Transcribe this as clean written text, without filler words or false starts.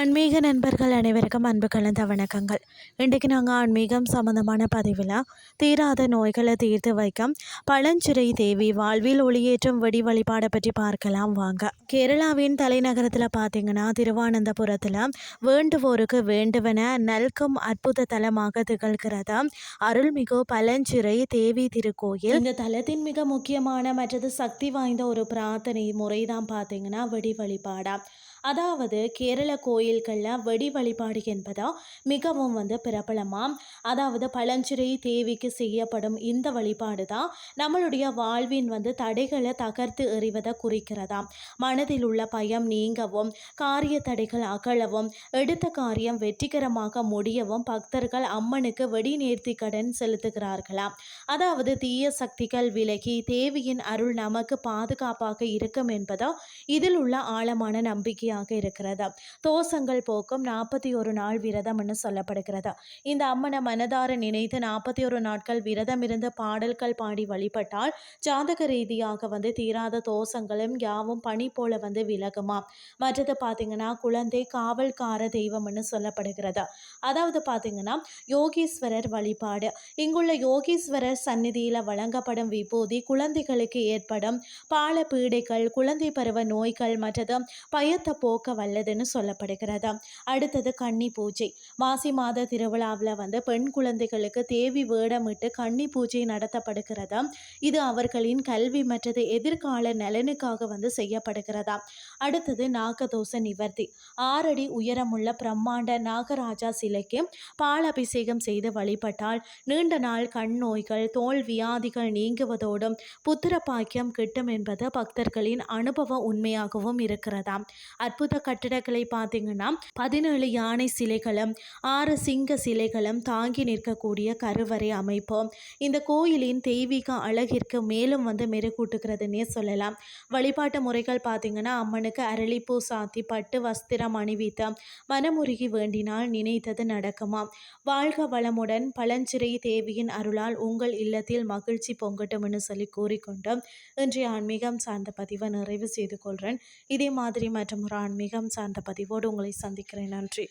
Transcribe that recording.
ஆன்மீக நண்பர்கள் அனைவருக்கும் அன்பு கலந்த வணக்கங்கள். இன்றைக்கு நாங்கள் ஆன்மீகம் சம்பந்தமான பதிவில் தீராத நோய்களை தீர்த்து வைக்கும் பழஞ்சிறை தேவி வாழ்வில் ஒளியேற்றும் வெடி வழிபாடை பற்றி பார்க்கலாம் வாங்க. கேரளாவின் தலைநகரத்தில் பார்த்தீங்கன்னா திருவானந்தபுரத்தில் வேண்டுவோருக்கு வேண்டுவன நல்கும் அற்புத தலமாக திகழ்கிறது அருள்மிகு பழஞ்சிறை தேவி திருக்கோயில். இந்த தலத்தின் மிக முக்கியமான மற்றது சக்தி வாய்ந்த ஒரு பிரார்த்தனை முறைதான் பார்த்தீங்கன்னா வெடி வழிபாடா. அதாவது கேரள கோயில்களில் வெடி வழிபாடு என்பதா மிகவும் பிரபலமாம். அதாவது பழஞ்சிறை தேவிக்கு செய்யப்படும் இந்த வழிபாடு தான் நம்மளுடைய வாழ்வின் தடைகளை தகர்த்து எறிவதை குறிக்கிறதாம். மனதில் உள்ள பயம் நீங்கவும், காரிய தடைகள் அகலவும், எடுத்த காரியம் வெற்றிகரமாக முடியவும் பக்தர்கள் அம்மனுக்கு வெடி நேர்த்தி கடன் செலுத்துகிறார்களாம். அதாவது தீய சக்திகள் விலகி தேவியின் அருள் நமக்கு பாதுகாப்பாக இருக்கும் என்பதா இதில் உள்ள ஆழமான நம்பிக்கையாக இருக்கிறது. தோஷங்கள் போக்கும் 41 நாள் விரதம் என்று சொல்லப்படுகிறது. இந்த அம்மனை மனதார நினைத்து 41 நாட்கள் விரதம் இருந்து பாடல்கள் பாடி வழிபட்டால் ஜாதக ரீதியாக தீராத தோஷங்களும் யாவும் பனி போல விலகுமா. மற்றது பார்த்தீங்கன்னா குழந்தை காவல்கார தெய்வம் என்று சொல்லப்படுகிறது. அதாவது பார்த்தீங்கன்னா யோகீஸ்வரர் வழிபாடு. இங்குள்ள யோகீஸ்வரர் சந்நிதியில் வழங்கப்படும் விபூதி குழந்தைகளுக்கு ஏற்படும் பால பீடைகள், குழந்தை பருவ நோய்கள் மற்றது பயத்தை போக்க வல்லதுன்னு சொல்லப்படுகிறது. அடுத்தது கன்னி பூஜை. மாசி மாத திருவிழாவில் பெண் குழந்தைகளுக்கு தேவி வேடமிட்டு கன்னி பூஜை நடத்தப்படுகிறது. இது அவர்களின் கல்வி மற்றது எதிர்கால நலனுக்காக செய்யப்படுகிறதா. அடுத்தது நாகதோஷ நிவர்த்தி. 6 அடி உயரமுள்ள பிரம்மாண்ட நாகராஜா சிலைக்கு பால் அபிஷேகம் செய்து வழிபட்டால் நீண்ட நாள் கண் நோய்கள், தோல் வியாதிகள் நீங்குவதோடும் புத்திர பாக்கியம் கிட்டும் என்பது பக்தர்களின் அனுபவ உண்மையாகவும் இருக்கிறதா. அற்புத கட்டிடங்களை பார்த்தீங்கன்னா 17 யானை சிலைகளும் 6 சிங்க சிலைகளும் தாங்கி நிற்கக்கூடிய கருவறை அமைப்பு இந்த கோயிலின் தெய்வீக அழகிற்கு மேலும் மெருகூட்டுகிறதுனே சொல்லலாம். வழிபாட்டு முறைகள் பார்த்தீங்கன்னா அம்மனுக்கு அரளிப்பூ சாத்தி பட்டு வஸ்திரம் அணிவித்து மனமுருகி வேண்டினால் நினைத்தது நடக்குமாம். வாழ்க வளமுடன், பழஞ்சிறை தேவியின் அருளால் உங்கள் இல்லத்தில் மகிழ்ச்சி பொங்கட்டும்னு சொல்லி கூறிக்கொண்டு இன்றைய ஆன்மீகம் சார்ந்த பதிவை நிறைவு செய்து கொள்கிறேன். இதே மாதிரி மற்றும் ஒரு ஆன்மீகம் சார்ந்த பதிவோடு உங்களை சந்திக்கிறேன். நன்றி.